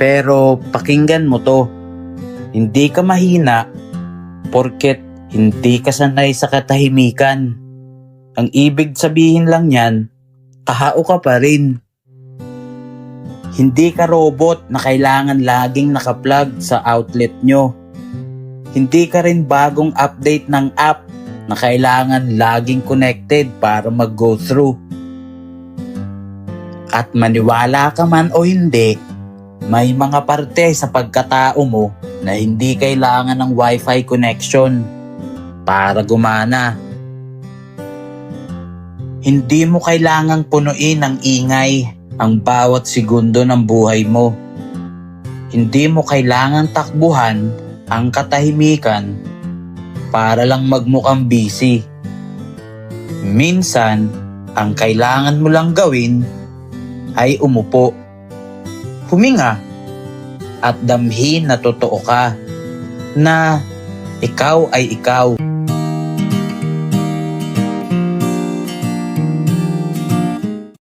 Pero pakinggan mo to. Hindi ka mahina porket hindi ka sanay sa katahimikan. Ang ibig sabihin lang yan, tao ka pa rin. Hindi ka robot na kailangan laging nakaplug sa outlet nyo. Hindi ka rin bagong update ng app na kailangan laging connected para mag-go through. At maniwala ka man o hindi, may mga parte sa pagkatao mo na hindi kailangan ng wifi connection para gumana. Hindi mo kailangang punuin ng ingay ang bawat segundo ng buhay mo. Hindi mo kailangang takbuhan ang katahimikan para lang magmukhang busy. Minsan, ang kailangan mo lang gawin ay umupo, huminga, at damhin na totoo ka, na ikaw ay ikaw.